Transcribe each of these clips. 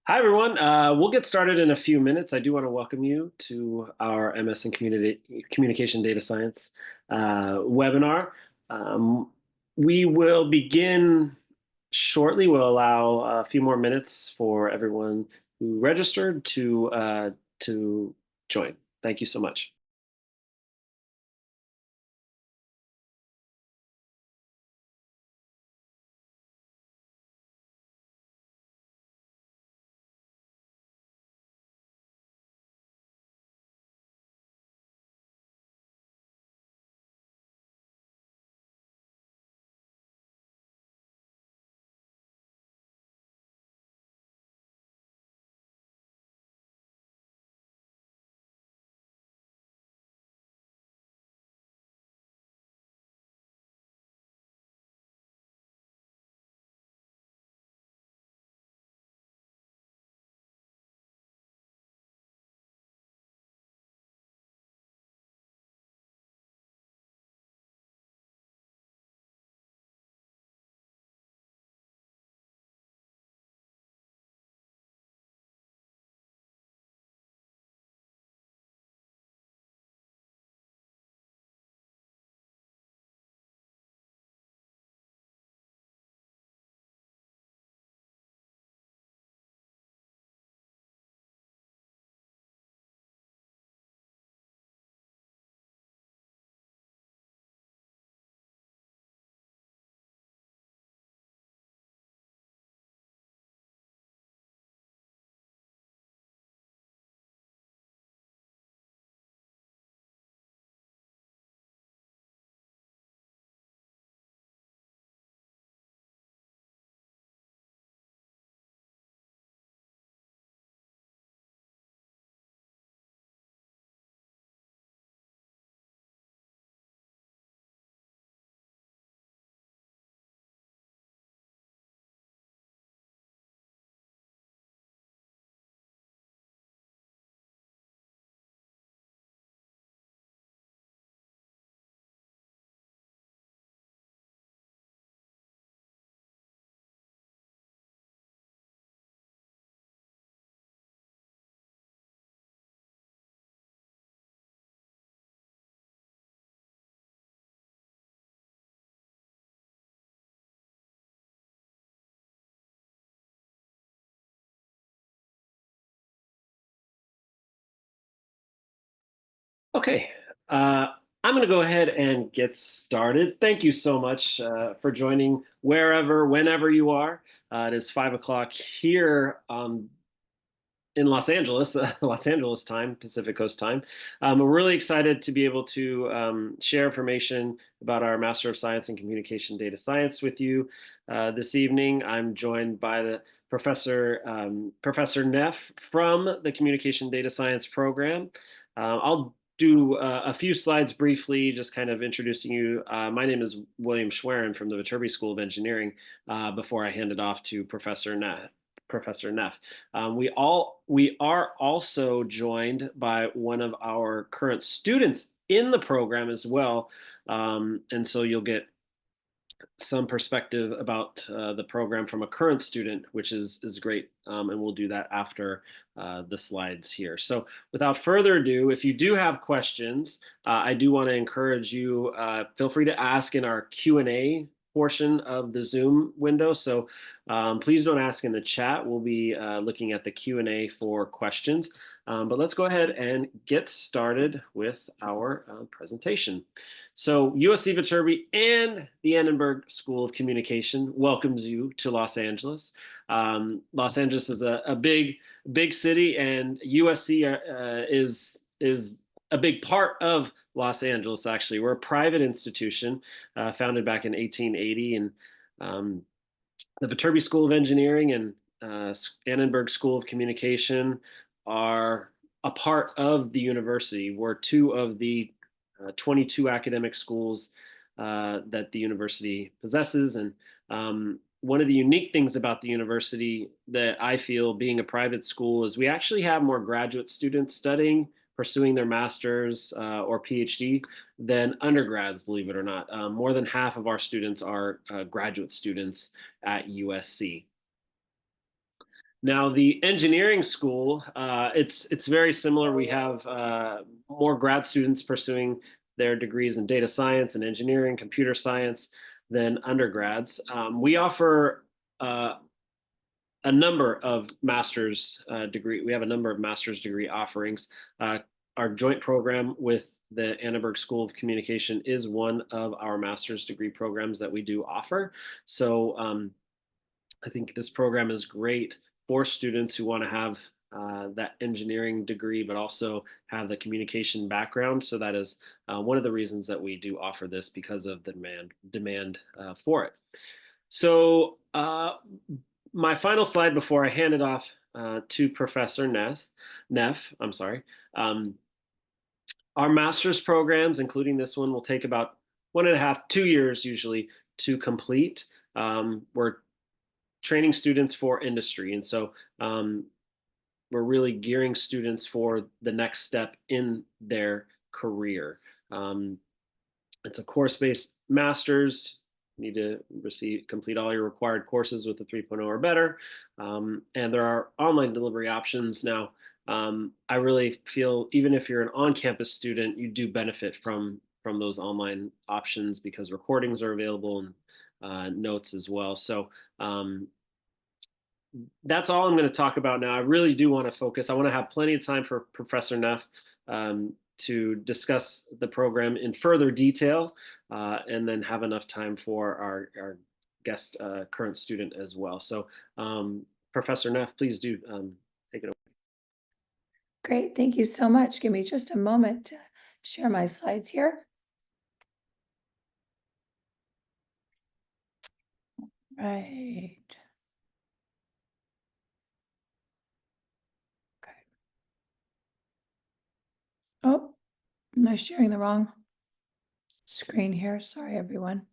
Hi, everyone. We'll get started in a few minutes. I do want to welcome you to our MS in Communication Data Science webinar. Um, we will begin shortly. We'll allow a few more minutes for everyone who registered to join. Thank you so much. Okay, I'm going to go ahead and get started. Thank you so much for joining wherever, whenever you are. It is 5 o'clock here in Los Angeles, Los Angeles time, Pacific Coast time. We're really excited to be able to share information about our Master of Science in Communication Data Science with you this evening. I'm joined by the Professor Neff from the Communication Data Science program. I'll do a few slides briefly, just kind of introducing you. My name is William Schwerin from the Viterbi School of Engineering before I hand it off to Professor Neff. Professor Neff. We are also joined by one of our current students in the program as well, and so you'll get some perspective about the program from a current student, which is great, and we'll do that after the slides here. So, without further ado, if you do have questions, I do want to encourage you. Feel free to ask in our Q&A portion of the Zoom window. So please don't ask in the chat. We'll be looking at the Q&A for questions. But let's go ahead and get started with our presentation. So USC Viterbi and the Annenberg School of Communication welcomes you to Los Angeles. Los Angeles is a big city, and USC is a big part of Los Angeles. Actually, we're a private institution founded back in 1880, and the Viterbi School of Engineering and Annenberg School of Communication are a part of the university. We're two of the 22 academic schools that the university possesses. And one of the unique things about the university that I feel being a private school is we actually have more graduate students studying, pursuing their master's or PhD than undergrads, believe it or not. More than half of our students are graduate students at USC. Now, the engineering school, it's very similar. We have more grad students pursuing their degrees in data science and engineering, computer science than undergrads. We offer a number of master's degree. We have a number of master's degree offerings. Our joint program with the Annenberg School of Communication is one of our master's degree programs that we do offer. So I think this program is great for students who want to have that engineering degree, but also have the communication background. So that is one of the reasons that we do offer this, because of the demand for it. So my final slide before I hand it off to Professor Neff, I'm sorry. Our master's programs, including this one, will take about 1.5, 2 years usually to complete. We're training students for industry. And so we're really gearing students for the next step in their career. It's a course-based master's. You need to complete all your required courses with a 3.0 or better. And there are online delivery options. Now, I really feel even if you're an on-campus student, you do benefit from those online options, because recordings are available and notes as well. So that's all I'm going to talk about now. I really do want to focus. I want to have plenty of time for Professor Neff to discuss the program in further detail, and then have enough time for our guest current student as well. So Professor Neff, please do take it away. Great, thank you so much. Give me just a moment to share my slides here. Right. Okay. Oh, am I sharing the wrong screen here? Sorry, everyone.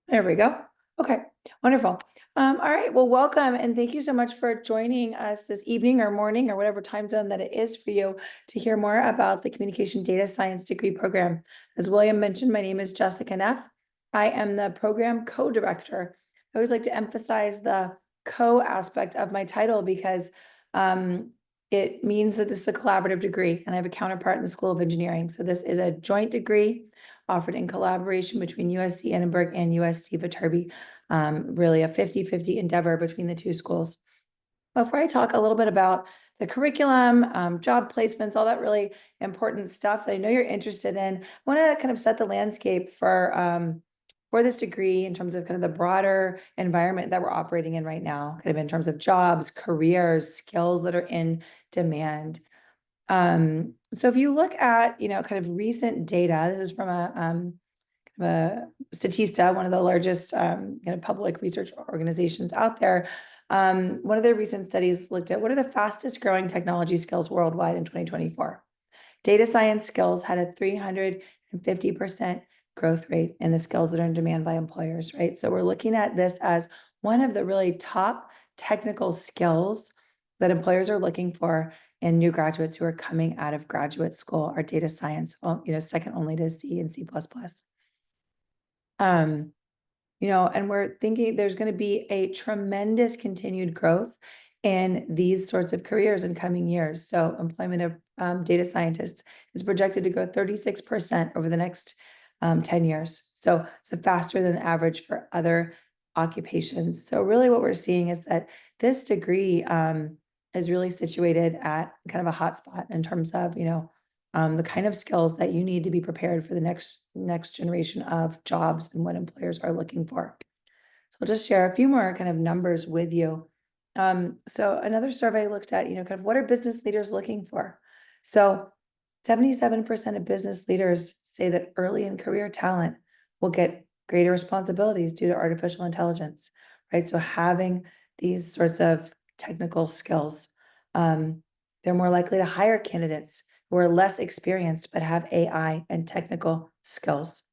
There we go. Okay, wonderful. All right, well, welcome, and thank you so much for joining us this evening or morning or whatever time zone that it is for you to hear more about the Communication Data Science degree program. As William mentioned, my name is Jessica Neff. I am the program co-director. I always like to emphasize the co aspect of my title, because it means that this is a collaborative degree, and I have a counterpart in the School of Engineering. So this is a joint degree offered in collaboration between USC Annenberg and USC Viterbi, really a 50-50 endeavor between the two schools. Before I talk a little bit about the curriculum, job placements, all that really important stuff that I know you're interested in, I want to kind of set the landscape for this degree in terms of kind of the broader environment that we're operating in right now, kind of in terms of jobs, careers, skills that are in demand. So if you look at, kind of recent data, this is from a Statista, one of the largest kind of public research organizations out there. One of their recent studies looked at what are the fastest growing technology skills worldwide in 2024. Data science skills had a 350% growth rate in the skills that are in demand by employers, right? So we're looking at this as one of the really top technical skills that employers are looking for in new graduates who are coming out of graduate school are data science, second only to C and C++. And we're thinking there's going to be a tremendous continued growth in these sorts of careers in coming years. So employment of data scientists is projected to grow 36% over the next 10 years. So faster than average for other occupations. So really what we're seeing is that this degree is really situated at kind of a hotspot in terms of, the kind of skills that you need to be prepared for the next generation of jobs and what employers are looking for. So I'll just share a few more kind of numbers with you. So another survey looked at, kind of what are business leaders looking for? So 77% of business leaders say that early in career talent will get greater responsibilities due to artificial intelligence, right? So having these sorts of technical skills, they're more likely to hire candidates who are less experienced but have AI and technical skills.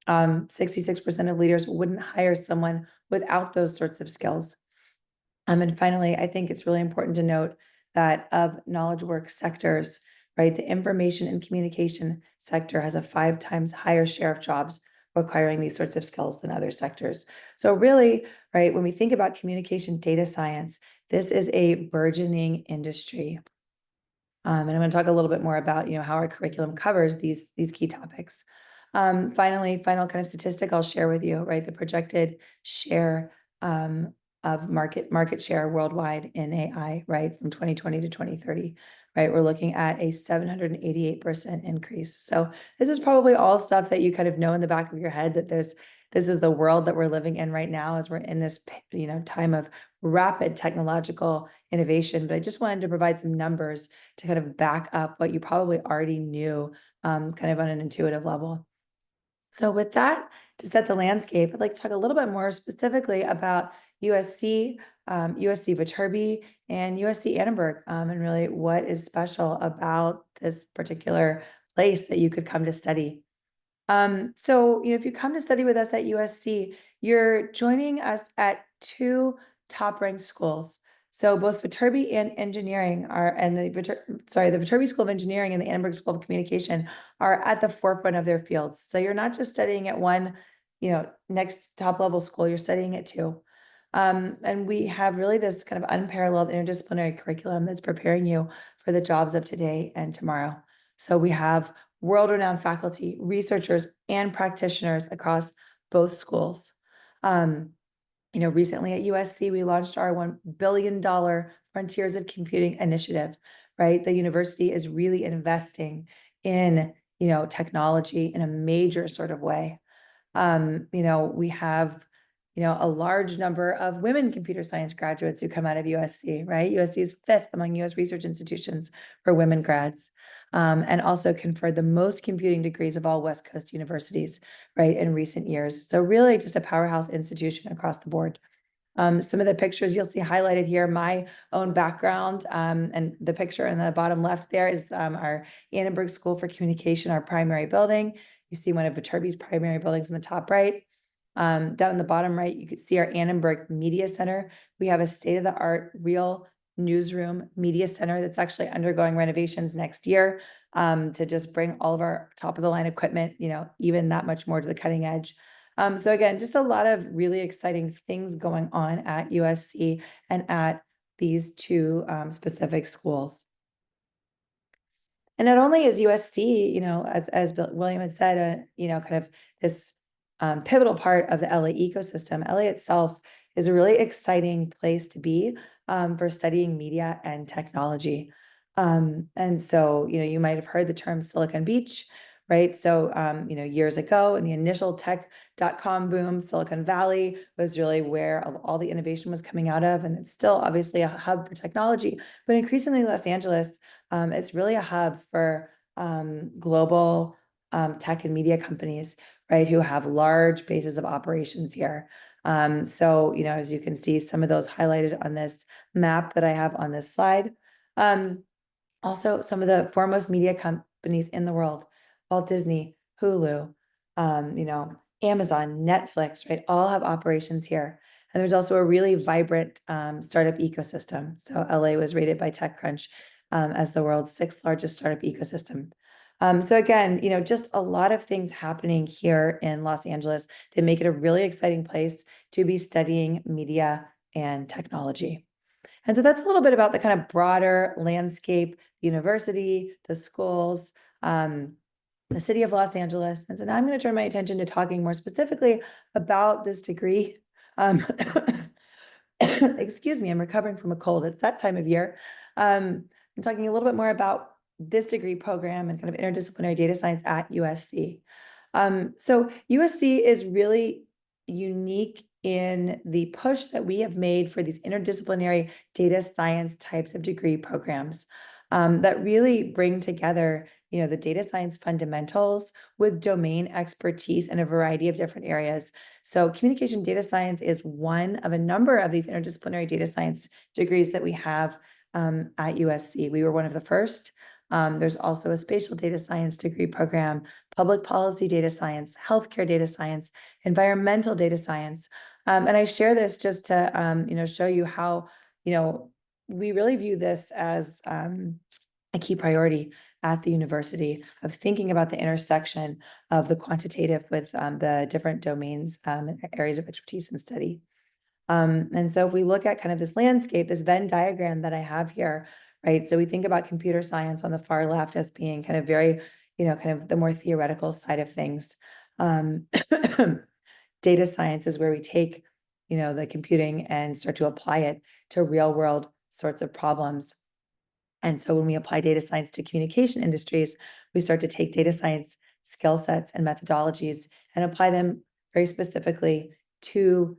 66% of leaders wouldn't hire someone without those sorts of skills. And finally, I think it's really important to note that of knowledge work sectors, right, the information and communication sector has a 5 times higher share of jobs requiring these sorts of skills than other sectors. So really, right, when we think about communication data science, this is a burgeoning industry. And I'm going to talk a little bit more about, how our curriculum covers these key topics. Final kind of statistic I'll share with you, right? The projected share of market share worldwide in AI, right, from 2020 to 2030, right? We're looking at a 788% increase. So this is probably all stuff that you kind of know in the back of your head that this is the world that we're living in right now as we're in this, time of rapid technological innovation. But I just wanted to provide some numbers to kind of back up what you probably already knew, kind of on an intuitive level. So with that, to set the landscape, I'd like to talk a little bit more specifically about USC, USC Viterbi, and USC Annenberg, and really what is special about this particular place that you could come to study. So, if you come to study with us at USC, you're joining us at two top-ranked schools. So both Viterbi and Engineering and the Viterbi School of Engineering and the Annenberg School of Communication are at the forefront of their fields. So you're not just studying at one, next top level school, you're studying at two. And we have really this kind of unparalleled interdisciplinary curriculum that's preparing you for the jobs of today and tomorrow. So we have world-renowned faculty, researchers, and practitioners across both schools. Recently at USC, we launched our $1 billion Frontiers of Computing initiative, right? The university is really investing in, technology in a major sort of way. We have, a large number of women computer science graduates who come out of USC, right? USC is 5th among US research institutions for women grads, and also conferred the most computing degrees of all West Coast universities, right, in recent years. So really just a powerhouse institution across the board. Some of the pictures you'll see highlighted here, my own background, and the picture in the bottom left there is our Annenberg School for Communication, our primary building. You see one of Viterbi's primary buildings in the top right. Down in the bottom right, you can see our Annenberg Media Center. We have a state-of-the-art real newsroom media center that's actually undergoing renovations next year, to just bring all of our top-of-the-line equipment, even that much more to the cutting edge. So again, just a lot of really exciting things going on at USC and at these two specific schools. And not only is USC, as William had said, kind of this pivotal part of the LA ecosystem. LA itself is a really exciting place to be for studying media and technology. And so, you might have heard the term Silicon Beach, right? So, years ago in the initial tech.com boom, Silicon Valley was really where all the innovation was coming out of. And it's still obviously a hub for technology, but increasingly Los Angeles, it's really a hub for global tech and media companies, right, who have large bases of operations here. So, as you can see, some of those highlighted on this map that I have on this slide. Also, some of the foremost media companies in the world, Walt Disney, Hulu, Amazon, Netflix, right, all have operations here. And there's also a really vibrant startup ecosystem. So LA was rated by TechCrunch as the world's 6th largest startup ecosystem. So again, just a lot of things happening here in Los Angeles that make it a really exciting place to be studying media and technology. And so that's a little bit about the kind of broader landscape, university, the schools, the city of Los Angeles. And so now I'm going to turn my attention to talking more specifically about this degree. Excuse me, I'm recovering from a cold. It's that time of year. I'm talking a little bit more about this degree program and kind of interdisciplinary data science at USC. So USC is really unique in the push that we have made for these interdisciplinary data science types of degree programs that really bring together, the data science fundamentals with domain expertise in a variety of different areas. So communication data science is one of a number of these interdisciplinary data science degrees that we have at USC. We were one of the first. There's also a spatial data science degree program, public policy data science, healthcare data science, environmental data science. And I share this just to, show you how, we really view this as a key priority at the university of thinking about the intersection of the quantitative with the different domains, areas of expertise and study. And so if we look at kind of this landscape, this Venn diagram that I have here, right? So we think about computer science on the far left as being kind of very, kind of the more theoretical side of things. Um, Data science is where we take, the computing and start to apply it to real world sorts of problems. And so when we apply data science to communication industries, we start to take data science skill sets and methodologies and apply them very specifically to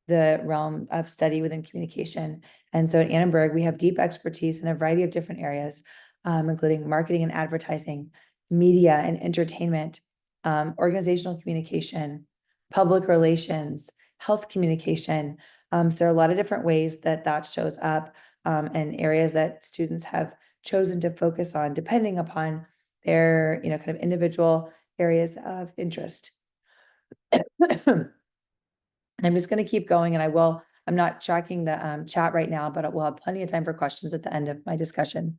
the realm of study within communication. And so at Annenberg, we have deep expertise in a variety of different areas, including marketing and advertising, media and entertainment, organizational communication, public relations, health communication. So there are a lot of different ways that that shows up, and areas that students have chosen to focus on depending upon their, kind of individual areas of interest. And I'm just going to keep going, and I'm not tracking the chat right now, but we'll have plenty of time for questions at the end of my discussion.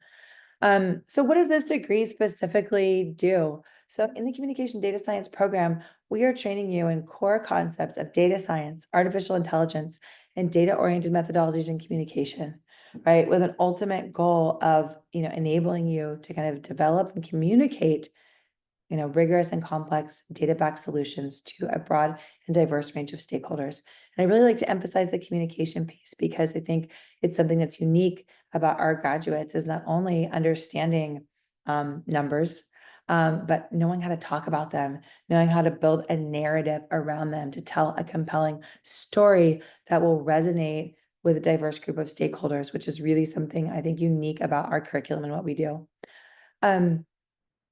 So what does this degree specifically do? So in the communication data science program, we are training you in core concepts of data science, artificial intelligence, and data-oriented methodologies in communication, right? With an ultimate goal of, enabling you to kind of develop and communicate, rigorous and complex data-backed solutions to a broad and diverse range of stakeholders. And I really like to emphasize the communication piece because I think it's something that's unique about our graduates is not only understanding numbers, but knowing how to talk about them, knowing how to build a narrative around them to tell a compelling story that will resonate with a diverse group of stakeholders, which is really something I think unique about our curriculum and what we do.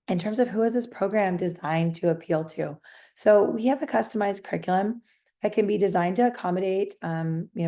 In terms of who is this program designed to appeal to? So we have a customized curriculum that can be designed to accommodate,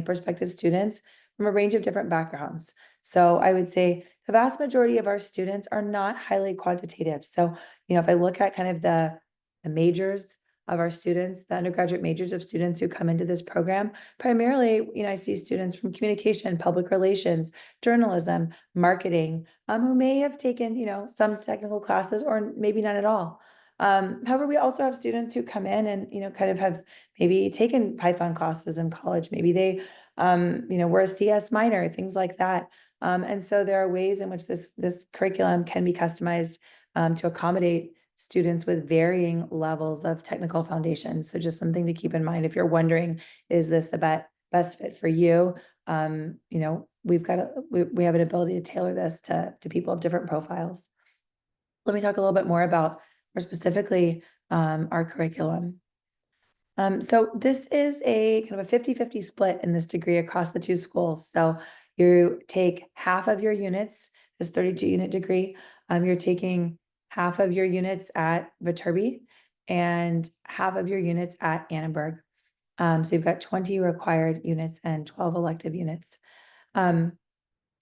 prospective students from a range of different backgrounds. So I would say the vast majority of our students are not highly quantitative. So, if I look at kind of the majors of our students, the undergraduate majors of students who come into this program, primarily, I see students from communication, public relations, journalism, marketing, who may have taken, some technical classes or maybe none at all. However, we also have students who come in and, kind of have maybe taken Python classes in college. Maybe they, were a CS minor, things like that. And so there are ways in which this curriculum can be customized to accommodate students with varying levels of technical foundation. So just something to keep in mind if you're wondering, is this the best fit for you? We have an ability to tailor this to people of different profiles. Let me talk a little bit more about more specifically our curriculum. So this is a kind of a 50-50 split in this degree across the two schools. So you take half of your units, this 32 unit degree, you're taking half of your units at Viterbi and half of your units at Annenberg. So you've got 20 required units and 12 elective units. At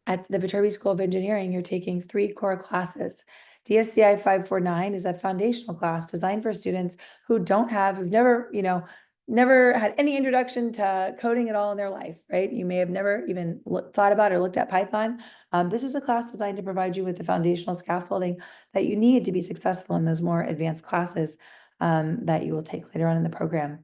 the Viterbi School of Engineering, you're taking 3 core classes. DSCI 549 is a foundational class designed for students who've never had any introduction to coding at all in their life, right? You may have never even thought about or looked at Python. This is a class designed to provide you with the foundational scaffolding that you need to be successful in those more advanced classes that you will take later on in the program.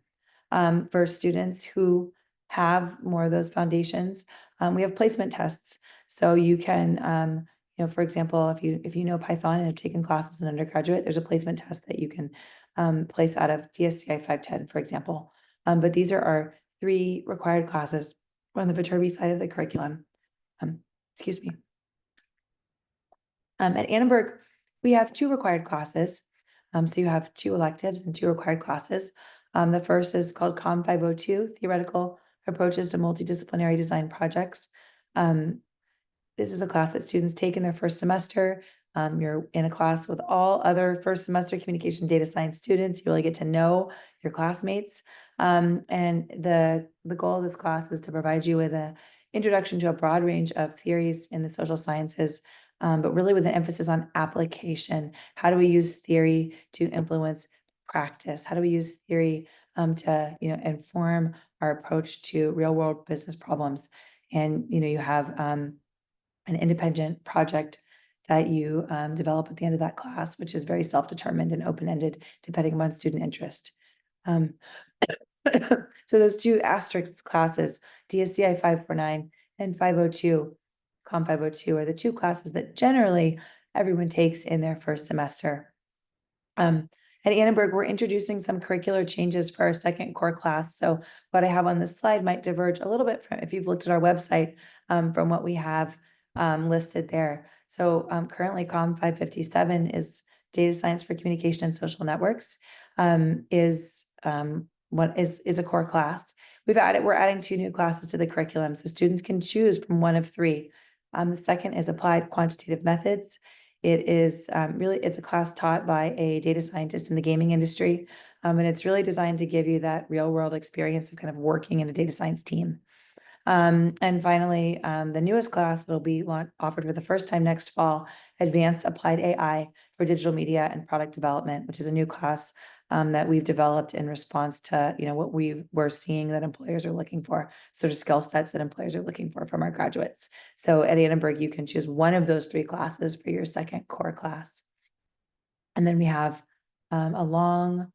For students who have more of those foundations, we have placement tests. So you can, for example, if you know Python and have taken classes in undergraduate, there's a placement test that you can place out of DSCI 510, for example. But these are our 3 required classes on the Viterbi side of the curriculum. Excuse me. At Annenberg, we have 2 required classes. So you have 2 electives and 2 required classes. The first is called COM 502, Theoretical Approaches to Multidisciplinary Design Projects. This is a class that students take in their first semester. You're in a class with all other first semester communication data science students. You really get to know your classmates. And the goal of this class is to provide you with an introduction to a broad range of theories in the social sciences, but really with an emphasis on application. How do we use theory to influence practice? How do we use theory to inform our approach to real world business problems? And you have an independent project that you develop at the end of that class, which is very self-determined and open-ended, depending on student interest. Um, so those two asterisk classes, DSCI 549 and 502, Com 502, are the two classes that generally everyone takes in their first semester. At Annenberg, we're introducing some curricular changes for our second core class. So what I have on this slide might diverge a little bit from, if you've looked at our website, from what we have listed there. So currently COM 557 is data science for communication and social networks, is a core class. We're adding two new classes to the curriculum, so students can choose from one of three. The second is applied quantitative methods. It is it's a class taught by a data scientist in the gaming industry. And it's really designed to give you that real world experience of kind of working in a data science team. And finally, the newest class that'll be offered for the first time next fall, Advanced Applied AI for Digital Media and Product Development, which is a new class that we've developed in response to, what we're seeing that employers are looking for, sort of skill sets that employers are looking for from our graduates. So at Annenberg, you can choose one of those three classes for your second core class. And then we have a long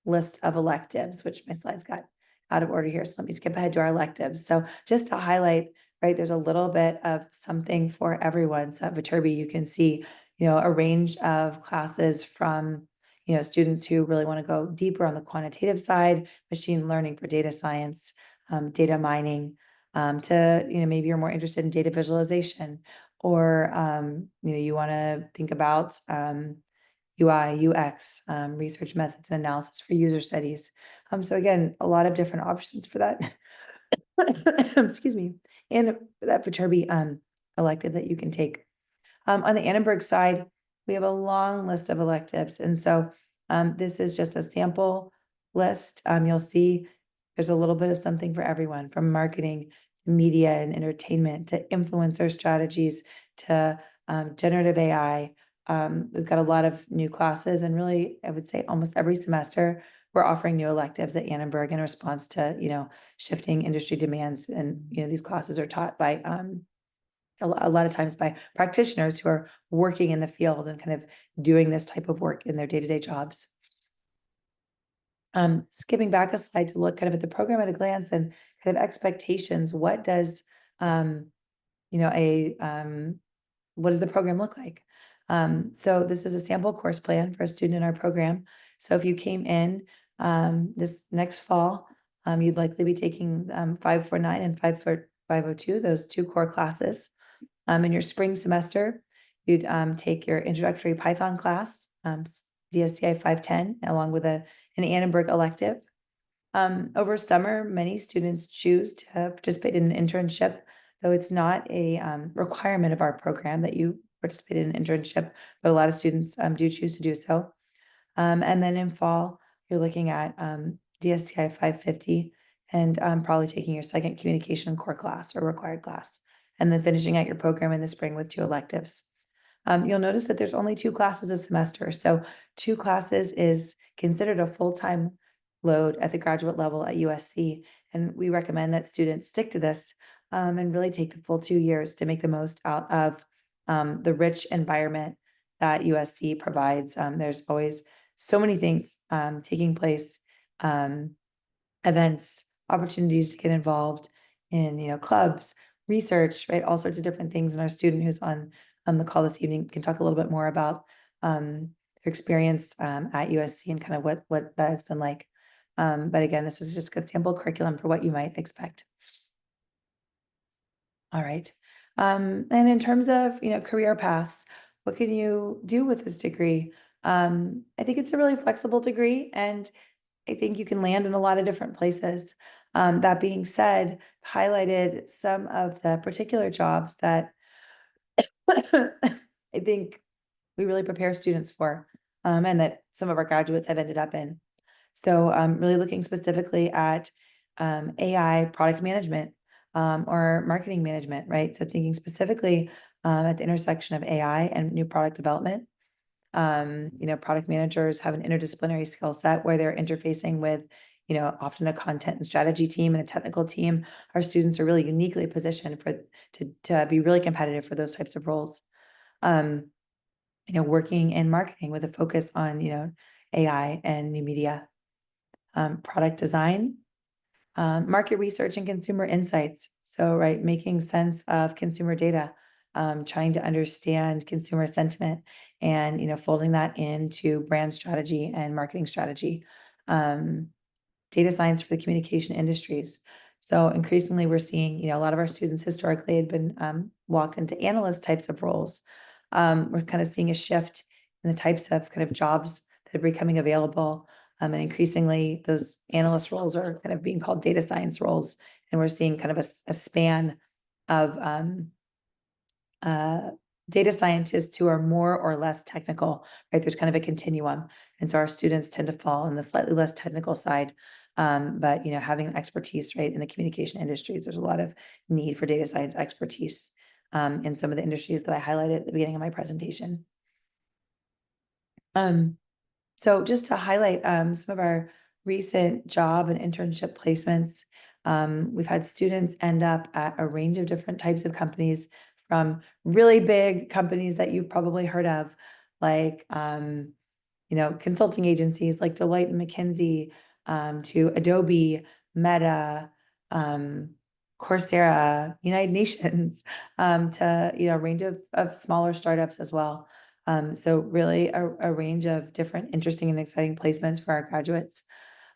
list of electives, which my slides got out of order here. So let me skip ahead to our electives. So just to highlight, right, there's a little bit of something for everyone. So at Viterbi, you can see, a range of classes from, students who really want to go deeper on the quantitative side, machine learning for data science, data mining, to, maybe you're more interested in data visualization, or, you want to think about UI, UX, research methods and analysis for user studies. So again, a lot of different options for that. Excuse me. And that Viterbi elective that you can take. On the Annenberg side, we have a long list of electives. And so this is just a sample list. You'll see there's a little bit of something for everyone, from marketing, media and entertainment, to influencer strategies, to generative AI. We've got a lot of new classes, and really, I would say almost every semester, we're offering new electives at Annenberg in response to, shifting industry demands. And, these classes are taught by a lot of times by practitioners who are working in the field and kind of doing this type of work in their day-to-day jobs. Skipping back a slide to look kind of at the program at a glance and kind of expectations. What does, what does the program look like? So this is a sample course plan for a student in our program. So if you came in this next fall, you'd likely be taking 549 and 502, those two core classes. In your spring semester, you'd take your introductory Python class, DSCI 510, along with an Annenberg elective. Over summer, many students choose to participate in an internship, though it's not a requirement of our program that you participate in an internship, but a lot of students do choose to do so. And then in fall, you're looking at DSCI 550 and probably taking your second communication core class or required class, and then finishing out your program in the spring with two electives. You'll notice that there's only two classes a semester. So two classes is considered a full-time load at the graduate level at USC. And we recommend that students stick to this and really take the full 2 years to make the most out of the rich environment that USC provides. There's always so many things taking place, events, opportunities to get involved in, clubs, research, right? All sorts of different things. And our student who's on the call this evening can talk a little bit more about their experience at USC and kind of what that has been like. But again, this is just a sample curriculum for what you might expect. All right. And in terms of, career paths, what can you do with this degree? I think it's a really flexible degree, and I think you can land in a lot of different places. That being said, highlighted some of the particular jobs that I think we really prepare students for, and that some of our graduates have ended up in. So really looking specifically at AI product management or marketing management, right? So thinking specifically at the intersection of AI and new product development. Product managers have an interdisciplinary skill set where they're interfacing with, often a content and strategy team and a technical team. Our students are really uniquely positioned to be really competitive for those types of roles. working in marketing with a focus on, AI and new media, product design, market research and consumer insights. So, right, making sense of consumer data, trying to understand consumer sentiment and, folding that into brand strategy and marketing strategy. Um, Data science for the communication industries. So increasingly, we're seeing, a lot of our students historically had been walked into analyst types of roles. We're kind of seeing a shift in the types of kind of jobs that are becoming available. And increasingly, those analyst roles are kind of being called data science roles. And we're seeing kind of a span of uh, data scientists who are more or less technical, right? There's kind of a continuum. And so our students tend to fall on the slightly less technical side. But having expertise, right, in the communication industries, there's a lot of need for data science expertise in some of the industries that I highlighted at the beginning of my presentation. So just to highlight some of our recent job and internship placements, we've had students end up at a range of different types of companies, from really big companies that you've probably heard of, like consulting agencies like Deloitte and McKinsey, to Adobe, Meta, um, Coursera, United Nations, to a range of smaller startups as well. So really a range of different interesting and exciting placements for our graduates.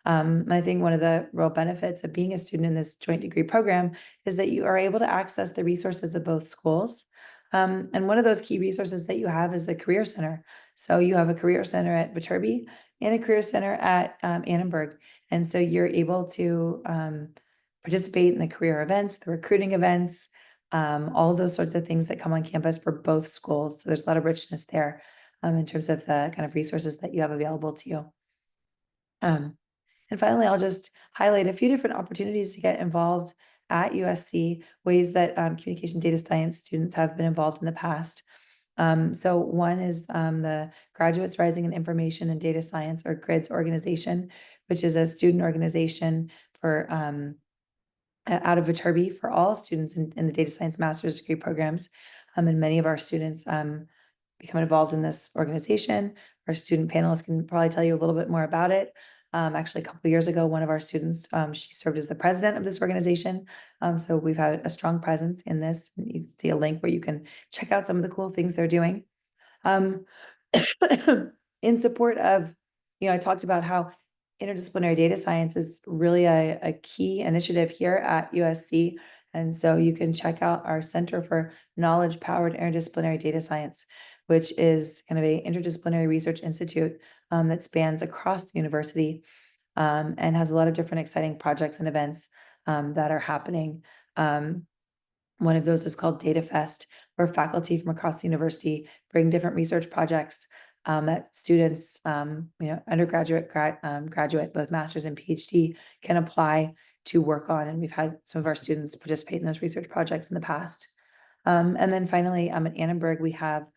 And I think one of the real benefits of being a student in this joint degree program is that you are able to access the resources of both schools. And one of those key resources that you have is the Career Center. So you have a Career Center at Viterbi and a Career Center at Annenberg. And so you're able to participate in the career events, the recruiting events, all of those sorts of things that come on campus for both schools. So there's a lot of richness there in terms of the kind of resources that you have available to you. And finally, I'll just highlight a few different opportunities to get involved at USC, ways that communication data science students have been involved in the past. So one is the Graduates Rising in Information and Data Science, or GRIDS organization, which is a student organization for out of Viterbi for all students in the data science master's degree programs. And many of our students become involved in this organization. Our student panelists can probably tell you a little bit more about it. Actually, a couple of years ago, one of our students, she served as the president of this organization. So we've had a strong presence in this. And you can see a link where you can check out some of the cool things they're doing. Um, in support of, I talked about how interdisciplinary data science is really a key initiative here at USC. And so you can check out our Center for Knowledge Powered Interdisciplinary Data Science, which is kind of a interdisciplinary research institute that spans across the university and has a lot of different exciting projects and events that are happening. One of those is called Data Fest, where faculty from across the university bring different research projects that students, undergraduate, graduate, both master's and PhD, can apply to work on. And we've had some of our students participate in those research projects in the past. And then finally, at Annenberg, we have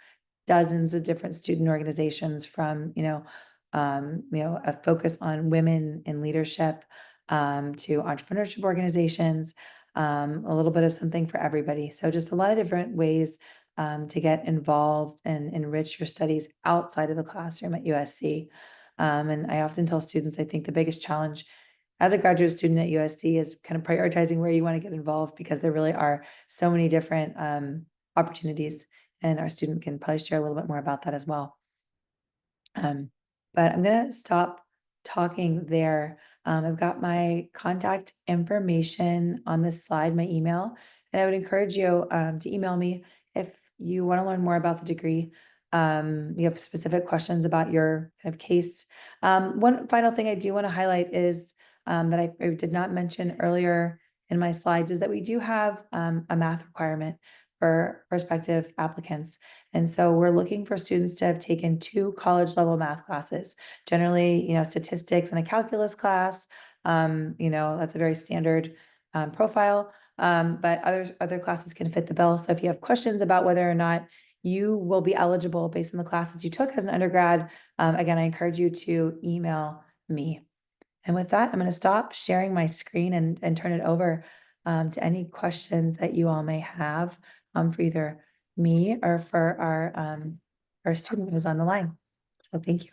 dozens of different student organizations, from a focus on women in leadership to entrepreneurship organizations, a little bit of something for everybody. So just a lot of different ways to get involved and enrich your studies outside of the classroom at USC. And I often tell students, I think the biggest challenge as a graduate student at USC is kind of prioritizing where you want to get involved, because there really are so many different opportunities, and our student can probably share a little bit more about that as well. But I'm gonna stop talking there. I've got my contact information on this slide, my email, and I would encourage you to email me if you want to learn more about the degree. You have specific questions about your kind of case. One final thing I do want to highlight is that I did not mention earlier in my slides is that we do have a math requirement for prospective applicants. And so we're looking for students to have taken 2 college level math classes, generally, statistics and a calculus class. That's a very standard profile. But other classes can fit the bill. So if you have questions about whether or not you will be eligible based on the classes you took as an undergrad, again, I encourage you to email me. And with that, I'm going to stop sharing my screen and turn it over to any questions that you all may have for either me or for our our student who's on the line. So thank you.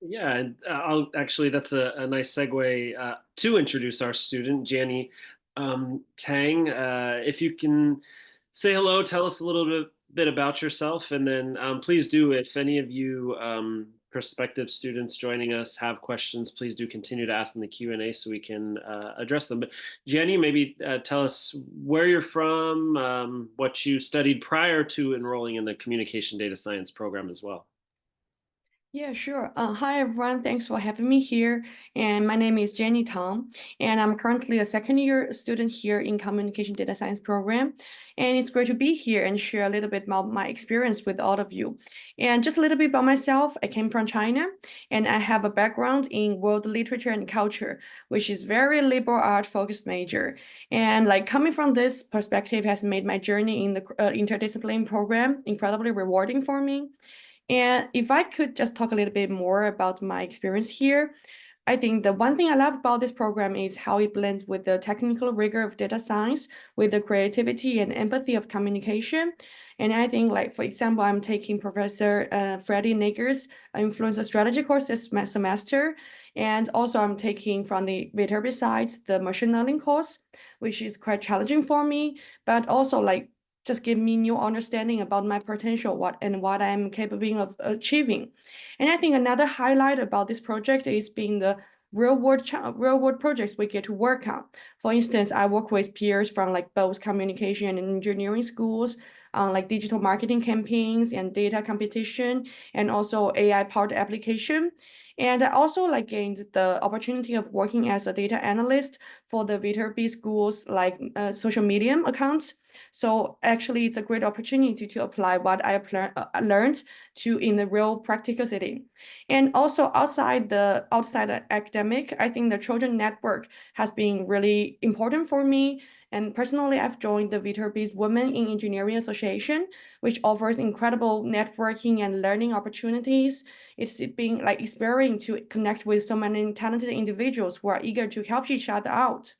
Yeah, and I'll actually, that's a nice segue to introduce our student, Janny Tang. If you can say hello, tell us a little bit about yourself, and then please do, if any of you prospective students joining us have questions, please do continue to ask in the Q&A so we can address them. But Janny, maybe tell us where you're from, what you studied prior to enrolling in the communication data science program as well. Yeah, sure. Hi, everyone. Thanks for having me here. And my name is Jenny Tang, and I'm currently a second-year student here in Communication Data Science program. And it's great to be here and share a little bit about my experience with all of you. And just a little bit about myself, I came from China, and I have a background in world literature and culture, which is very liberal art-focused major. And like coming from this perspective has made my journey in the interdisciplinary program incredibly rewarding for me. And if I could just talk a little bit more about my experience here, I think the one thing I love about this program is how it blends with the technical rigor of data science with the creativity and empathy of communication. And I think, like, for example, I'm taking Professor Freddie Nager's influencer strategy course this semester. And also I'm taking from the Viterbi side, the machine learning course, which is quite challenging for me, but also like just give me new understanding about my potential, what I'm capable of achieving. And I think another highlight about this project is being the real world projects we get to work on. For instance, I work with peers from like both communication and engineering schools on like digital marketing campaigns and data competition, and also AI powered application. And I also like gained the opportunity of working as a data analyst for the Viterbi schools like social media accounts. So actually, it's a great opportunity to apply what I learned to in the real practical setting. And also outside academic, I think the children network has been really important for me. And personally, I've joined the Viterbi's Women in Engineering Association, which offers incredible networking and learning opportunities. It's been like inspiring to connect with so many talented individuals who are eager to help each other out.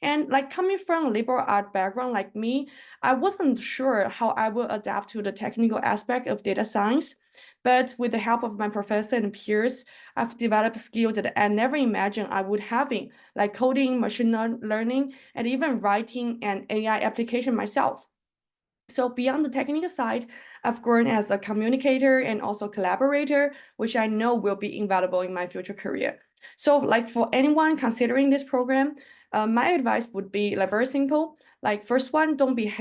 And like coming from a liberal art background like me, I wasn't sure how I will adapt to the technical aspect of data science. But with the help of my professor and peers, I've developed skills that I never imagined I would having, like coding, machine learning, and even writing an AI application myself. So beyond the technical side, I've grown as a communicator and also collaborator, which I know will be invaluable in my future career. So like for anyone considering this program, my advice would be like very simple. Like first one, don't be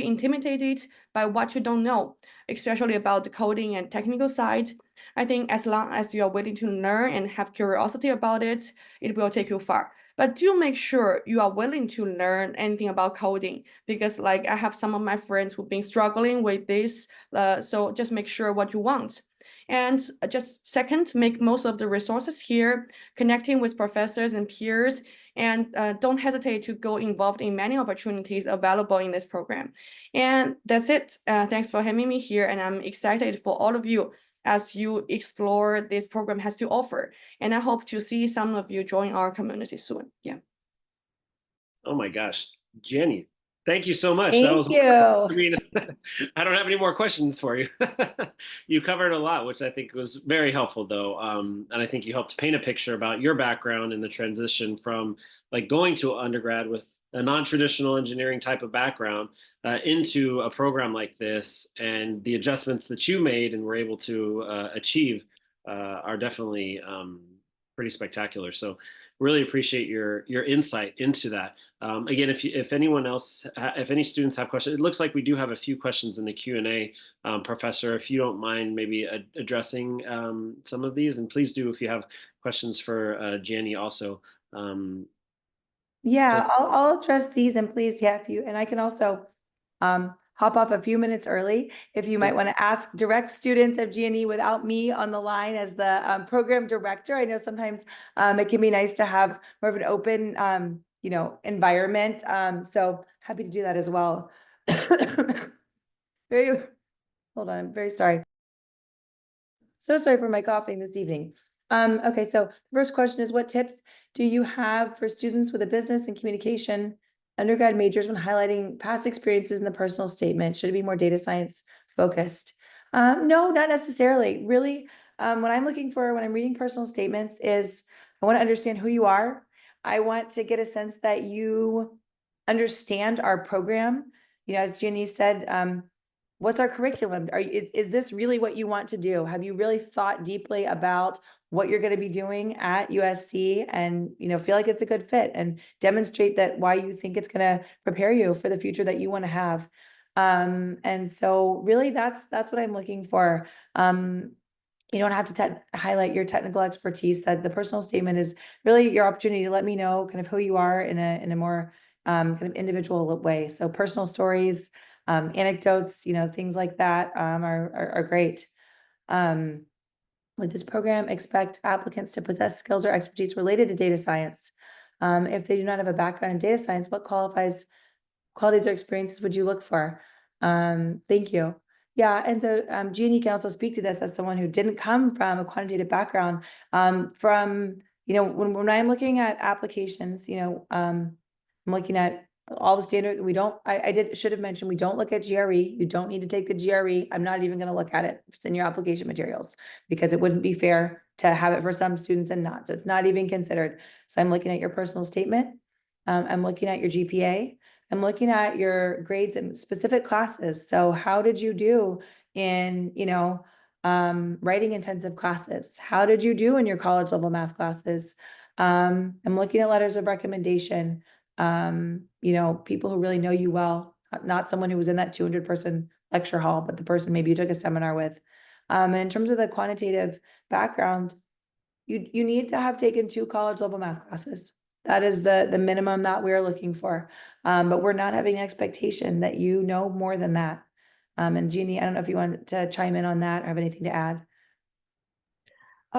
intimidated by what you don't know, especially about the coding and technical side. I think as long as you are willing to learn and have curiosity about it, it will take you far. But do make sure you are willing to learn anything about coding, because like I have some of my friends who've been struggling with this. So just make sure what you want. And just second, make most of the resources here, connecting with professors and peers, and don't hesitate to go involved in many opportunities available in this program. And that's it. Thanks for having me here, and I'm excited for all of you as you explore this program has to offer. And I hope to see some of you join our community soon. Yeah. Oh my gosh, Jenny, thank you so much. That Thank was, you. I mean, I don't have any more questions for you. You covered a lot, which I think was very helpful, though. And I think you helped paint a picture about your background and the transition from like going to undergrad with a non-traditional engineering type of background into a program like this, and the adjustments that you made and were able to achieve are definitely pretty spectacular. So really appreciate your insight into that. Again, if anyone else, if any students have questions, it looks like we do have a few questions in the Q&A. Professor, if you don't mind maybe addressing some of these, and please do if you have questions for Janny also. Yeah, I'll address these, and please, yeah, if you, and I can also hop off a few minutes early if you might want to ask direct students of G&E without me on the line as the program director. I know sometimes it can be nice to have more of an open, environment. So happy to do that as well. Hold on, I'm very sorry. So sorry for my coughing this evening. Okay, so the first question is, what tips do you have for students with a business and communication undergrad majors when highlighting past experiences in the personal statement? Should it be more data science focused? No, not necessarily. Really, what I'm looking for when I'm reading personal statements is I want to understand who you are. I want to get a sense that you understand our program. You know, as Jenny said, what's our curriculum? Is this really what you want to do? Have you really thought deeply about what you're going to be doing at USC and, you know, feel like it's a good fit and demonstrate that why you think it's going to prepare you for the future that you want to have. And so really that's what I'm looking for. You don't have to highlight your technical expertise. That the personal statement is really your opportunity to let me know kind of who you are in a more kind of individual way. So personal stories, anecdotes, you know, things like that are great. With this program, expect applicants to possess skills or expertise related to data science. If they do not have a background in data science, what qualities or experiences would you look for? Thank you. Yeah, and so Jeannie can also speak to this as someone who didn't come from a quantitative background. You know, when I'm looking at applications, you know, I'm looking at all the standard. Should have mentioned we don't look at GRE. You don't need to take the GRE. I'm not even going to look at it. It's in your application materials because it wouldn't be fair to have it for some students and not. So it's not even considered. So I'm looking at your personal statement. I'm looking at your GPA. I'm looking at your grades in specific classes. So how did you do in, you know, writing intensive classes? How did you do in your college level math classes? I'm looking at letters of recommendation. You know, people who really know you well, not someone who was in that 200-person lecture hall, but the person maybe you took a seminar with. And in terms of the quantitative background, you need to have taken 2 college level math classes. That is the minimum that we're looking for. But we're not having an expectation that you know more than that. And Jeannie, I don't know if you want to chime in on that or have anything to add.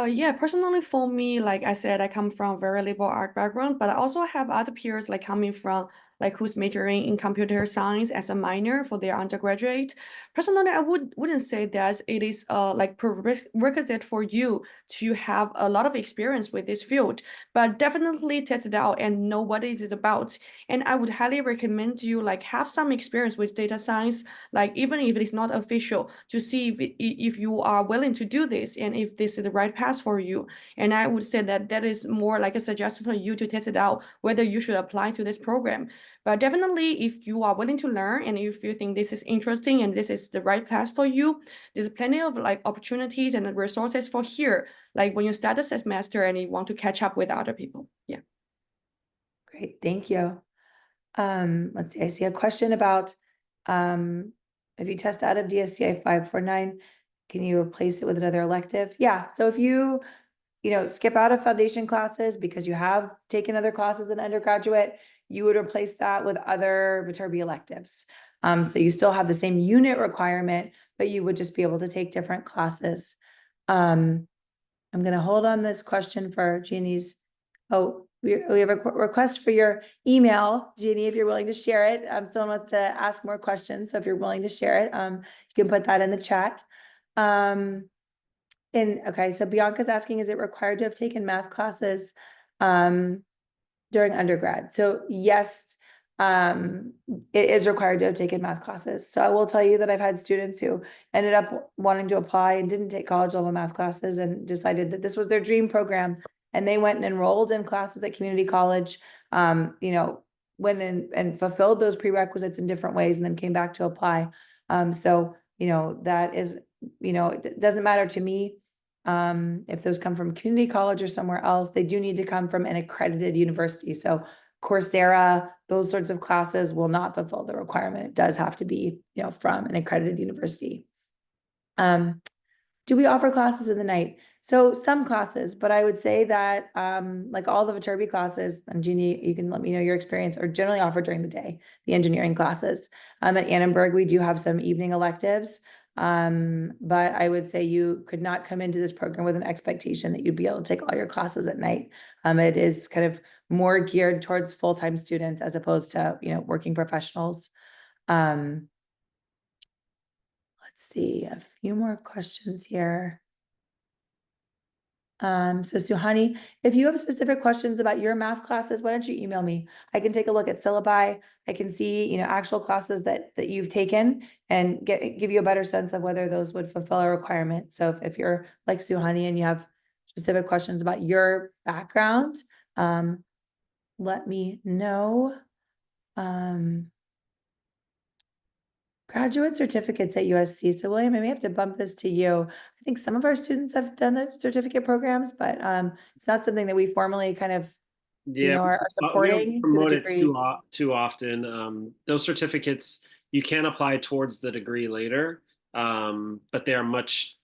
Yeah, personally for me, like I said, I come from a very liberal art background, but I also have other peers like coming from like who's majoring in computer science as a minor for their undergraduate. Personally, I wouldn't say that it is like prerequisite for you to have a lot of experience with this field, but definitely test it out and know what it is about. And I would highly recommend you like have some experience with data science, like even if it is not official, to see if you are willing to do this and if this is the right path for you. And I would say that that is more like a suggestion for you to test it out whether you should apply to this program. But definitely, if you are willing to learn and if you think this is interesting and this is the right path for you, there's plenty of like opportunities and resources for here. Like when you start a semester and you want to catch up with other people. Yeah. Great, thank you. Let's see, I see a question about if you test out of DSCI 549, can you replace it with another elective? Yeah, so if you know, skip out of foundation classes because you have taken other classes in undergraduate, you would replace that with other Viterbi electives. So you still have the same unit requirement, but you would just be able to take different classes. I'm going to hold on this question for Jeannie's. Oh, we have a request for your email, Jeannie, if you're willing to share it. Someone wants to ask more questions. So if you're willing to share it, you can put that in the chat. Okay, so Bianca's asking, is it required to have taken math classes during undergrad? So yes, it is required to have taken math classes. So I will tell you that I've had students who ended up wanting to apply and didn't take college level math classes and decided that this was their dream program. And they went and enrolled in classes at community college, you know, went in and fulfilled those prerequisites in different ways and then came back to apply. So, you know, that is, you know, it doesn't matter to me if those come from community college or somewhere else. They do need to come from an accredited university. So Coursera, those sorts of classes will not fulfill the requirement. It does have to be, you know, from an accredited university. Do we offer classes in the night? So some classes, but I would say that like all the Viterbi classes, and Jeannie, you can let me know your experience, are generally offered during the day, the engineering classes. At Annenberg, we do have some evening electives, but I would say you could not come into this program with an expectation that you'd be able to take all your classes at night. It is kind of more geared towards full-time students as opposed to, you know, working professionals. Let's see, a few more questions here. So Suhani, if you have specific questions about your math classes, why don't you email me? I can take a look at syllabi. I can see, actual classes that you've taken and give you a better sense of whether those would fulfill a requirement. So if you're like Suhani and you have specific questions about your background, let me know. Graduate certificates at USC. So William, I may have to bump this to you. I think some of our students have done the certificate programs, but it's not something that we formally kind of, Yeah, are we don't supporting to the promote it degree. too often. Those certificates you can apply towards the degree later, but they are much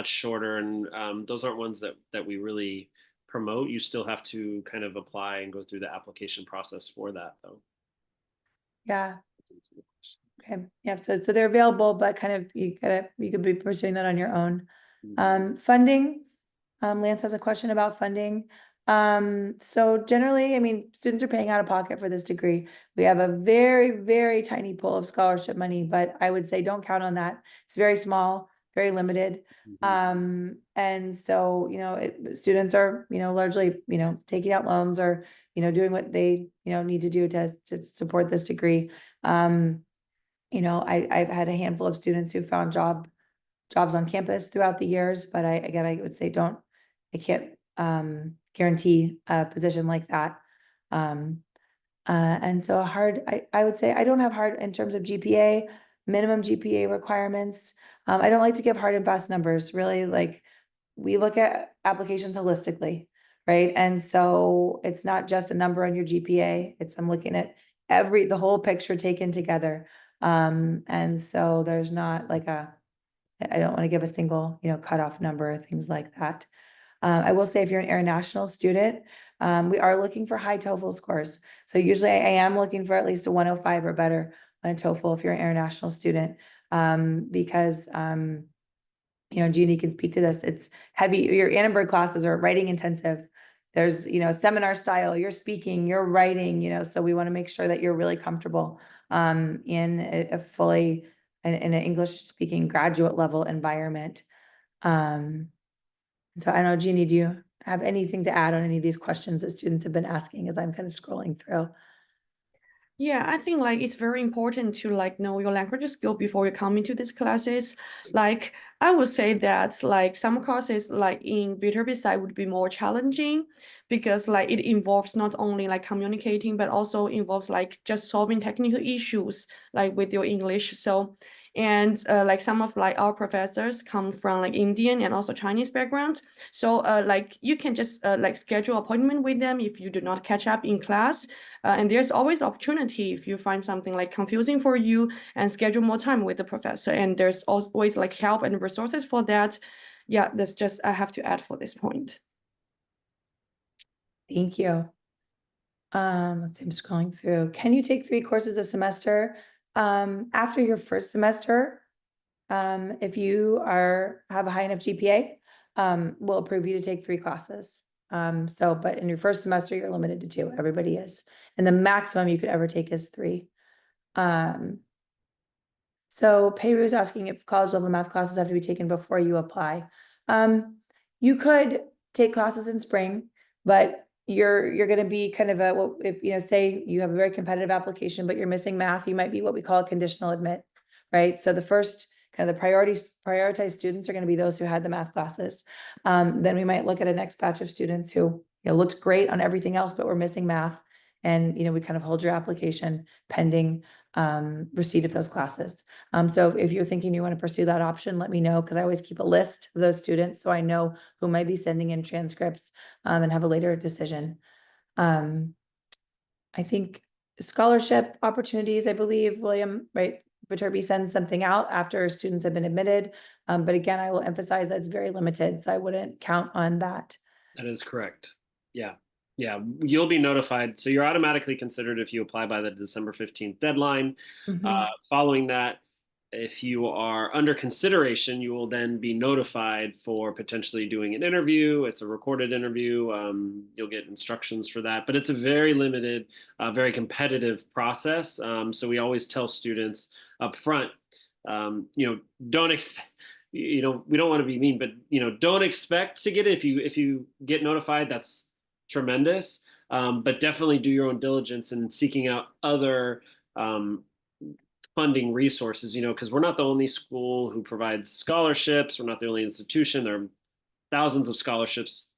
shorter, and those aren't ones that we really promote. You still have to kind of apply and go through the application process for that, though. Yeah. Okay. Yeah. So they're available, but kind of you could be pursuing that on your own. Funding. Lance has a question about funding. So generally, I mean, students are paying out of pocket for this degree. We have a very, very tiny pool of scholarship money, but I would say don't count on that. It's very small, very limited. And so, students are, largely, taking out loans or, doing what they, need to do to support this degree. I've had a handful of students who found jobs on campus throughout the years, but I would say I can't guarantee a position like that. And so I would say I don't have hard in terms of GPA, minimum GPA requirements. I don't like to give hard and fast numbers, really. Like, we look at applications holistically, right? And so it's not just a number on your GPA, I'm looking at the whole picture taken together. And so there's not like I don't want to give a single, cutoff number, things like that. I will say if you're an international student, we are looking for high TOEFL scores. So usually I am looking for at least a 105 or better on a TOEFL if you're an international student, because Jeannie can speak to this. It's heavy. Your Annenberg classes are writing intensive. There's, seminar style, you're speaking, you're writing, so we want to make sure that you're really comfortable in a fully in an English speaking graduate level environment. So I don't know, Jeannie, do you have anything to add on any of these questions that students have been asking as I'm kind of scrolling through? Yeah, I think like it's very important to like know your language skill before you come into these classes. Like I would say that like some courses like in B2B side would be more challenging because like it involves not only like communicating, but also involves like just solving technical issues like with your English. So and like some of like our professors come from like Indian and also Chinese background. So like you can just like schedule appointment with them if you do not catch up in class. And there's always opportunity if you find something like confusing for you and schedule more time with the professor. And there's always like help and resources for that. Yeah, that's just I have to add for this point. Thank you. Let's see, I'm scrolling through. Can you take 3 courses a semester? After your first semester, if you have a high enough GPA, we'll approve you to take 3 classes. But in your first semester, you're limited to 2. Everybody is. And the maximum you could ever take is 3. So Peiru is asking if college level math classes have to be taken before you apply. You could take classes in spring, but you're going to be kind of if say you have a very competitive application, but you're missing math, you might be what we call a conditional admit, right? So the first kind of the prioritized students are going to be those who had the math classes. Then we might look at a next batch of students who looked great on everything else, but were missing math. And we kind of hold your application pending receipt of those classes. So if you're thinking you want to pursue that option, let me know, because I always keep a list of those students so I know who might be sending in transcripts and have a later decision. I think scholarship opportunities, I believe, William, right? Viterbi sends something out after students have been admitted. But again, I will emphasize that it's very limited, so I wouldn't count on that. That is correct. Yeah. Yeah. You'll be notified. So you're automatically considered if you apply by the December 15th deadline. Following that, if you are under consideration, you will then be notified for potentially doing an interview. It's a recorded interview. You'll get instructions for that, but it's a very limited, very competitive process. So we always tell students up front, don't expect. we don't want to be mean, but don't expect to get it. If you get notified, that's tremendous. But definitely do your own diligence in seeking out other um, funding resources, because we're not the only school who provides scholarships. We're not the only institution. There are thousands of scholarships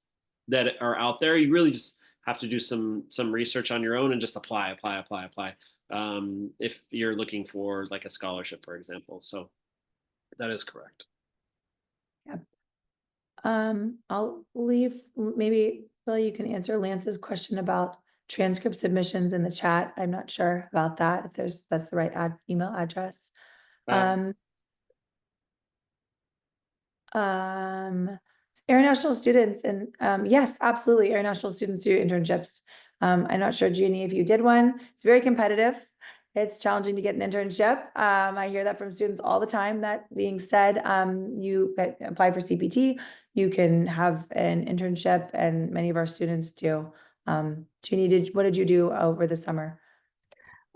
that are out there. You really just have to do some research on your own and just apply. If you're looking for like a scholarship, for example. So that is correct. Yeah. I'll leave, maybe, Bill, you can answer Lance's question about transcript submissions in the chat. I'm not sure about that, if that's the right email address. Uh, International students, and yes, absolutely, international students do internships. I'm not sure, Jeannie, if you did one. It's very competitive. It's challenging to get an internship. I hear that from students all the time. That being said, you apply for CPT, you can have an internship, and many of our students do. Jeannie, what did you do over the summer?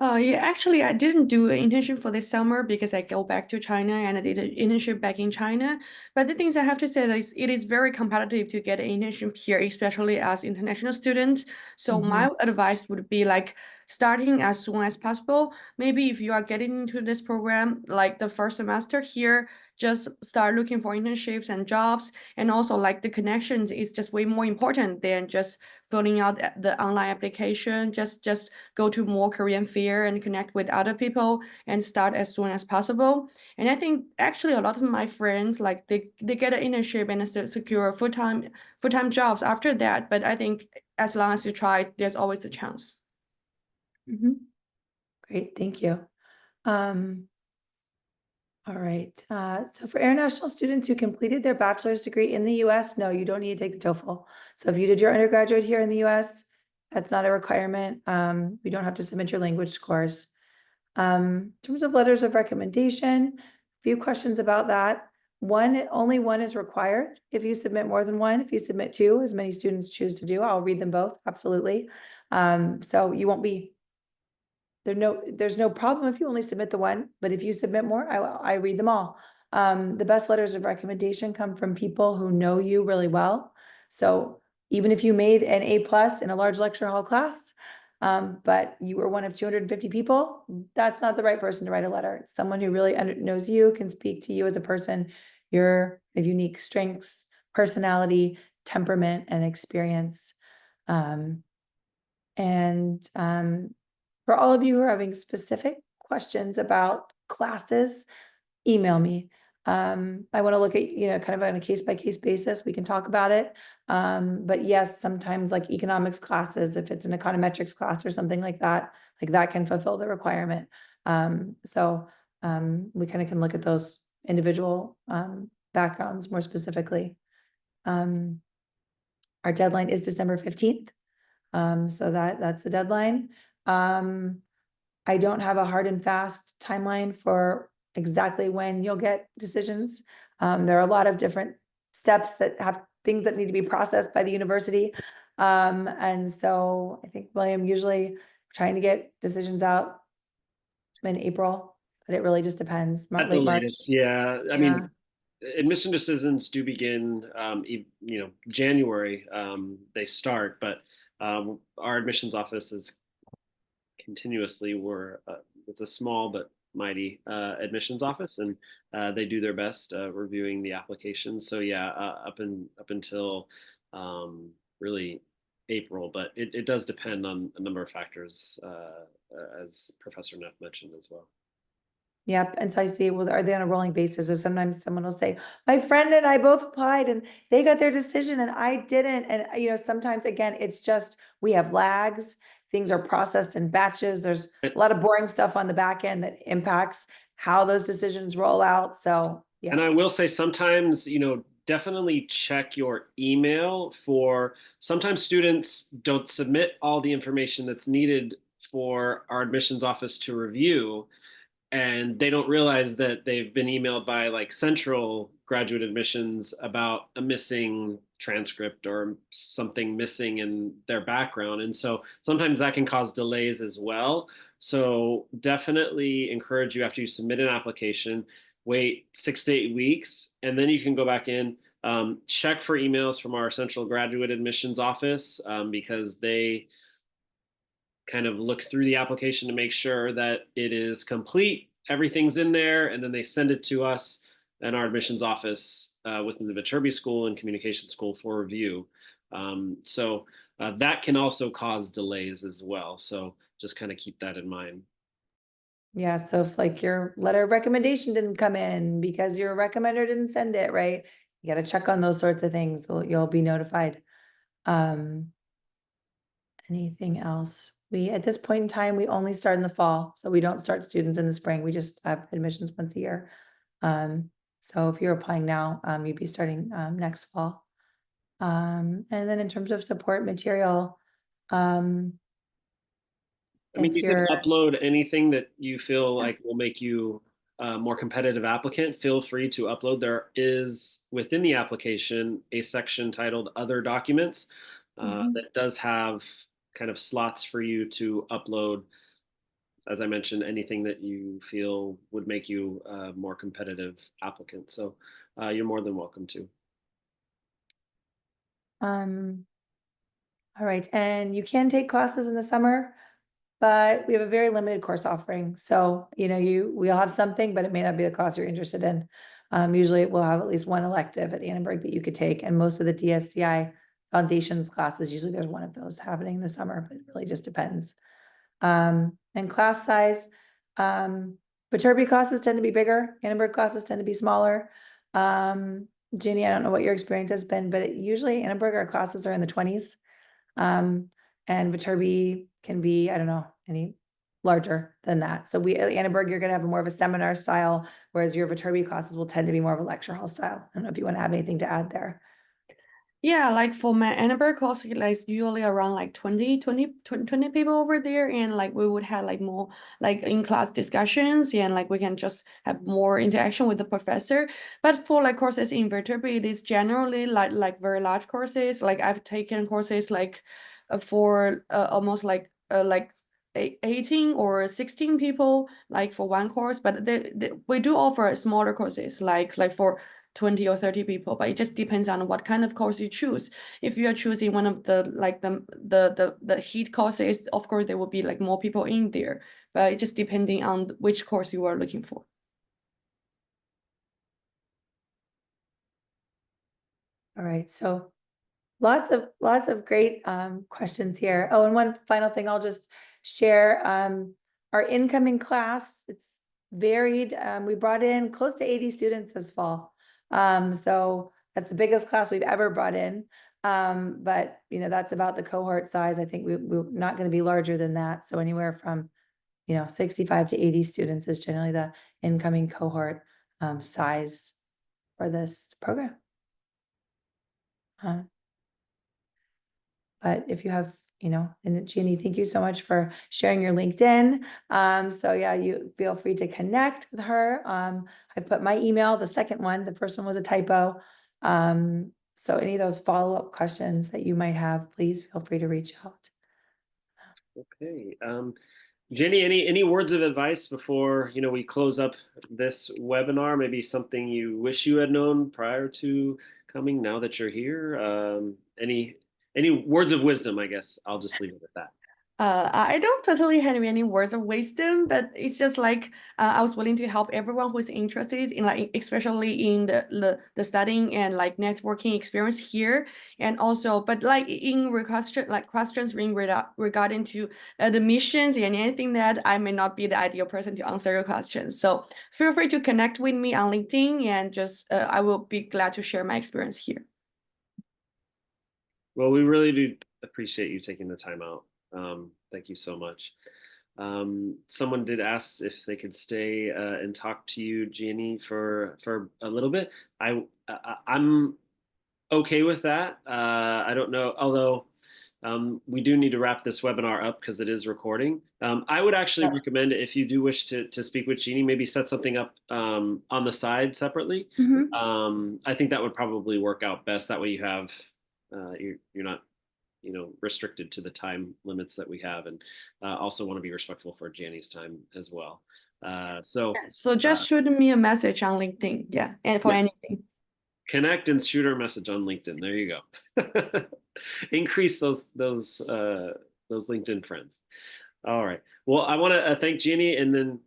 Yeah, actually, I didn't do an internship for this summer because I go back to China and I did an internship back in China. But the things I have to say is it is very competitive to get an internship here, especially as international students. So my advice would be like starting as soon as possible. Maybe if you are getting into this program, like the first semester here, just start looking for internships and jobs. And also like the connections is just way more important than just filling out the online application. Just go to more Korean fair and connect with other people and start as soon as possible. And I think actually a lot of my friends, like they get an internship and secure full-time jobs after that. But I think as long as you try, there's always a chance. Great, thank you. All right, so for international students who completed their bachelor's degree in the US, no, you don't need to take the TOEFL. So if you did your undergraduate here in the US, that's not a requirement. You don't have to submit your language scores. In terms of letters of recommendation, a few questions about that. Only one is required. If you submit more than one, if you submit two, as many students choose to do, I'll read them both, absolutely. So you won't be, there's no problem if you only submit the one, but if you submit more, I read them all. The best letters of recommendation come from people who know you really well. So even if you made an A+ in a large lecture hall class, but you were one of 250 people, that's not the right person to write a letter. Someone who really knows you, can speak to you as a person, your unique strengths, personality, temperament, and experience. For all of you who are having specific questions about classes, email me. I want to look at, kind of on a case-by-case basis, we can talk about it. But yes, sometimes like economics classes, if it's an econometrics class or something like that can fulfill the requirement. We kind of can look at those individual backgrounds more specifically. Our deadline is December 15th. So that's the deadline. I don't have a hard and fast timeline for exactly when you'll get decisions. There are a lot of different steps that have things that need to be processed by the university. And so I think, William, usually trying to get decisions out in April, but it really just depends. At the Late March. latest, yeah. I mean, admission decisions do begin, January. They start, but our admissions office is continuously it's a small but mighty admissions office, and they do their best reviewing the applications. So yeah, up until really April, but it does depend on a number of factors, as Professor Neff mentioned as well. Yep. And so I see, well, are they on a rolling basis? And sometimes someone will say, my friend and I both applied and they got their decision and I didn't. And, sometimes again, it's just, we have lags, things are processed in batches. There's a lot of boring stuff on the back end that impacts how those decisions roll out. So, yeah. And I will say sometimes, definitely check your email for, sometimes students don't submit all the information that's needed for our admissions office to review, and they don't realize that they've been emailed by like central graduate admissions about a missing transcript or something missing in their background. And so sometimes that can cause delays as well. So definitely encourage you, after you submit an application, wait 6 to 8 weeks, and then you can go back in. Check for emails from our central graduate admissions office, because they kind of look through the application to make sure that it is complete, everything's in there, and then they send it to us and our admissions office within the Viterbi School and Communication School for review. So that can also cause delays as well. So just kind of keep that in mind. Yeah, so if like your letter of recommendation didn't come in because your recommender didn't send it, right? You gotta check on those sorts of things. You'll be notified. Anything else? At this point in time, we only start in the fall, so we don't start students in the spring. We just have admissions once a year. So if you're applying now, you'd be starting next fall. And then in terms of support material, I mean, if you can you're upload anything that you feel like will make you a more competitive applicant. Feel free to upload. There is within the application a section titled Other Documents that does have kind of slots for you to upload. As I mentioned, anything that you feel would make you a more competitive applicant. So you're more than welcome to. all right, and you can take classes in the summer, but we have a very limited course offering. So, we'll have something, but it may not be the class you're interested in. Usually we'll have at least one elective at Annenberg that you could take, and most of the DSCI foundations classes, usually there's one of those happening in the summer, but it really just depends. And class size, Viterbi classes tend to be bigger, Annenberg classes tend to be smaller. Jeannie, I don't know what your experience has been, but usually Annenberg, our classes are in the 20s. And Viterbi can be, I don't know, any larger than that. So at Annenberg, you're going to have more of a seminar style, whereas your Viterbi classes will tend to be more of a lecture hall style. I don't know if you want to have anything to add there. Yeah, like for my Annenberg course, like usually around like 20 people over there. And like we would have like more like in-class discussions, and like we can just have more interaction with the professor. But for like courses in Viterbi, it is generally like very large courses. Like I've taken courses like for almost like 18 or 16 people like for one course, but we do offer smaller courses like for 20 or 30 people, but it just depends on what kind of course you choose. If you are choosing one of the like the heat courses, of course there will be like more people in there, but it just depending on which course you are looking for. All right, so lots of great questions here. Oh, and one final thing I'll just share. Our incoming class, it's varied. We brought in close to 80 students this fall. So that's the biggest class we've ever brought in. But that's about the cohort size. I think we're not going to be larger than that. So anywhere from 65 to 80 students is generally the incoming cohort size for this program. But if you have, and Jeannie, thank you so much for sharing your LinkedIn. So yeah, you feel free to connect with her. I put my email, the second one, the first one was a typo. So any of those follow-up questions that you might have, please feel free to reach out. Okay. Jenny, any words of advice before we close up this webinar? Maybe something you wish you had known prior to coming. Now that you're here, any words of wisdom? I guess I'll just leave it at that. I don't personally have any words of wisdom, but it's just like I was willing to help everyone who's interested in like, especially in the studying and like networking experience here, and also, but like in questions regarding to the missions and anything that I may not be the ideal person to answer your questions. So feel free to connect with me on LinkedIn, and just I will be glad to share my experience here. Well, we really do appreciate you taking the time out. Thank you so much. Someone did ask if they could stay and talk to you, Jeannie, for a little bit. I'm okay with that. I don't know, although we do need to wrap this webinar up because it is recording. I would actually recommend, if you do wish to speak with Jeannie, maybe set something up on the side separately. I think that would probably work out best. That way you have you're not restricted to the time limits that we have, and also want to be respectful for Jeannie's time as well. So So just shoot me a message on LinkedIn. Yeah. And for Yeah. anything. connect and shoot her a message on LinkedIn. There you go. Increase those LinkedIn friends. All right. Well, I want to thank Jeannie and then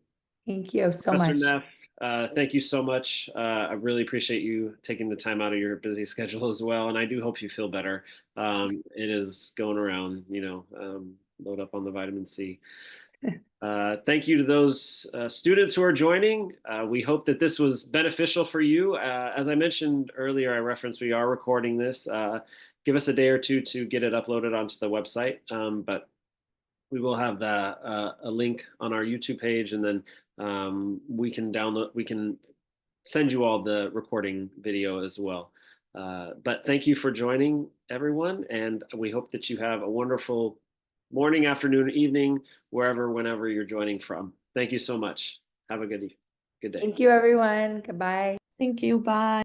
Thank you so Professor much. Neff. Thank you so much. I really appreciate you taking the time out of your busy schedule as well. And I do hope you feel better. It is going around, load up on the vitamin C. Thank you to those students who are joining. We hope that this was beneficial for you. As I mentioned earlier, I referenced we are recording this. Give us a day or two to get it uploaded onto the website. But we will have a link on our YouTube page, and then we can send you all the recording video as well. But thank you for joining, everyone, and we hope that you have a wonderful morning, afternoon, evening, whenever you're joining from. Thank you so much. Have a good day. Thank you, everyone. Goodbye. Thank you. Bye.